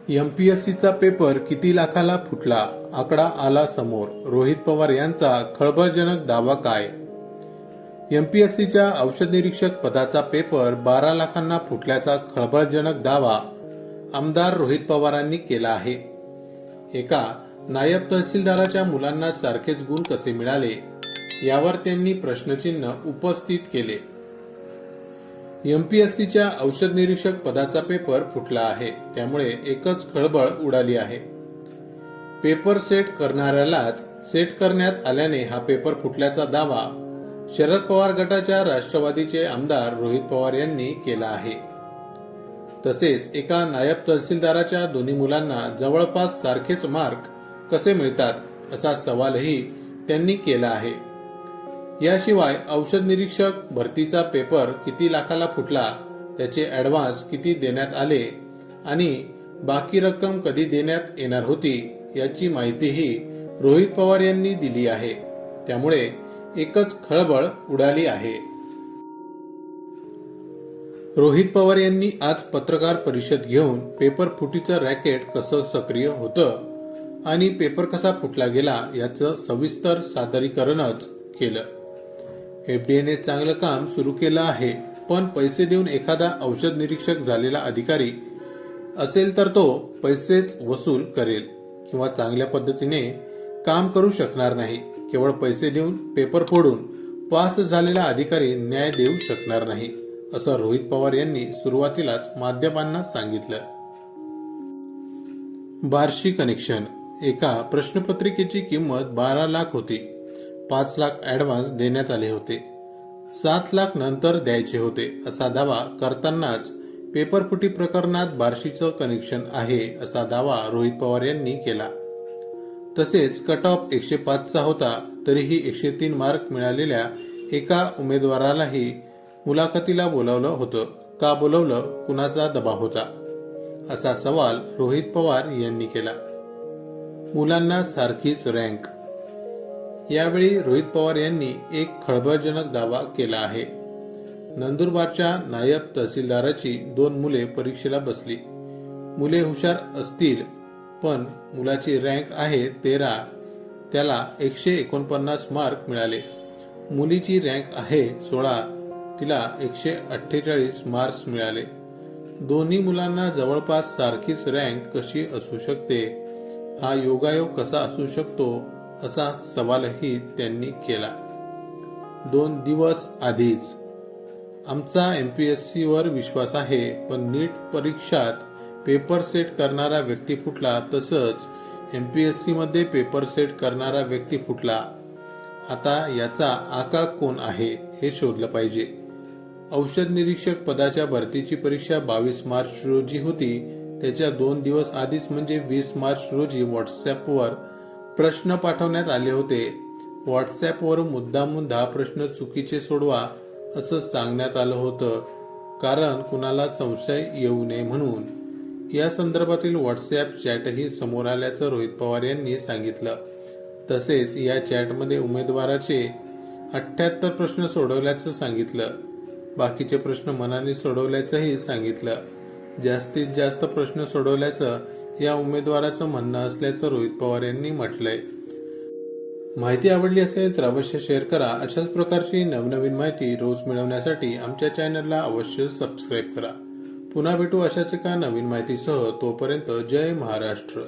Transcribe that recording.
एमपीएससीचा paper किती लाखाला फुटला? आकडा आला समोर. रोहित पवार यांचा खळबळजनक दावा काय? एमपीएससीच्या औषध निरीक्षक पदाचा पेपर 12 लाखांना फुटल्याचा खळबळजनक दावा आमदार रोहित पवारांनी केला आहे. एका नायब तहसीलदाराच्या मुलांना सारखेच गुण कसे मिळाले, यावर त्यांनी प्रश्नचिन्ह उपस्थित केले. एमपीएससीच्या औषध निरीक्षक पदाचा पेपर फुटला आहे, त्यामुळे एकच खळबळ उडाली आहे. पेपर सेट करणाऱ्यालाच सेट करण्यात आल्याने हा पेपर फुटल्याचा दावा शरद पवार गटाच्या राष्ट्रवादीचे आमदार रोहित पवार यांनी केला आहे. तसेच एका नायब तहसीलदाराच्या दोन्ही मुलांना जवळपास सारखेच मार्क कसे मिळतात, असा सवालही त्यांनी केला आहे. याशिवाय औषध निरीक्षक भरतीचा पेपर किती लाखाला फुटला, त्याचे ॲडव्हान्स किती देण्यात आले आणि बाकी रक्कम कधी देण्यात येणार होती, याची माहितीही रोहित पवार यांनी दिली आहे. त्यामुळे एकच खळबळ उडाली आहे. रोहित पवार यांनी आज पत्रकार परिषद घेऊन पेपर फुटीचं रॅकेट कसं सक्रिय होतं आणि पेपर कसा फुटला गेला याचं सविस्तर सादरीकरणच केलं. एफडीएने चांगलं काम सुरू केलं आहे, पण पैसे देऊन एखादा औषध निरीक्षक झालेला अधिकारी असेल तर तो पैसेच वसूल करेल किंवा चांगल्या पद्धतीने काम करू शकणार नाही. केवळ पैसे देऊन पेपर फोडून पास झालेला अधिकारी न्याय देऊ शकणार नाही, असं रोहित पवार यांनी सुरुवातीलाच माध्यमांना सांगितलं. बार्शी कनेक्शन. एका प्रश्नपत्रिकेची किंमत 12 लाख होती. 5 लाख ॲडव्हान्स देण्यात आले होते. 7 लाख नंतर द्यायचे होते, असा दावा करतानाच पेपरफुटी प्रकरणात बार्शीचं कनेक्शन आहे, असा दावा रोहित पवार यांनी केला. तसेच कट ऑफ 105 चा होता, तरीही 103 मार्क मिळालेल्या एका उमेदवारालाही मुलाखतीला बोलावलं होतं. का बोलावलं? कुणाचा दबाव होता, असा सवाल रोहित पवार यांनी केला. मुलांना सारखीच रँक. यावेळी रोहित पवार यांनी एक खळबळजनक दावा केला आहे. नंदुरबारच्या नायब तहसीलदाराची 2 मुले परीक्षेला बसली. मुले हुशार असतील, पण मुलाची रँक आहे 13, त्याला 149 मार्क मिळाले. मुलीची रँक आहे 16, तिला 148 मार्क्स मिळाले. दोन्ही मुलांना जवळपास सारखीच रँक कशी असू शकते? हा योगायोग कसा असू शकतो, असा सवालही त्यांनी केला. 2 दिवस आधीच आमचा एमपीएससी वर विश्वास आहे, पण नीट परीक्षात पेपर सेट करणारा व्यक्ती फुटला, तसंच एमपीएससी मध्ये पेपर सेट करणारा व्यक्ती फुटला. आता याचा आका कोण आहे हे शोधलं पाहिजे. औषध निरीक्षक पदाच्या भरतीची परीक्षा 22 मार्च रोजी होती. त्याच्या 2 दिवस आधीच म्हणजे 20 मार्च रोजी व्हॉट्सअपवर प्रश्न पाठवण्यात आले होते. व्हॉट्सअपवर मुद्दामून 10 प्रश्न चुकीचे सोडवा असं सांगण्यात आलं होतं, कारण कुणाला संशय येऊ नये म्हणून. या संदर्भातील व्हॉट्सअप चॅटही समोर आल्याचं रोहित पवार यांनी सांगितलं. तसेच या चॅटमध्ये उमेदवाराचे 78 प्रश्न सोडवल्याचं सांगितलं. बाकीचे प्रश्न मनाने सोडवल्याचंही सांगितलं. जास्तीत जास्त प्रश्न सोडवल्याचं या उमेदवाराचं म्हणणं असल्याचं रोहित पवार यांनी म्हटलंय. माहिती आवडली असेल तर अवश्य शेअर करा. अशाच प्रकारची नवनवीन माहिती रोज मिळवण्यासाठी आमच्या चॅनलला अवश्य सबस्क्राईब करा. पुन्हा भेटू अशाच एका नवीन माहितीसह. तोपर्यंत जय महाराष्ट्र.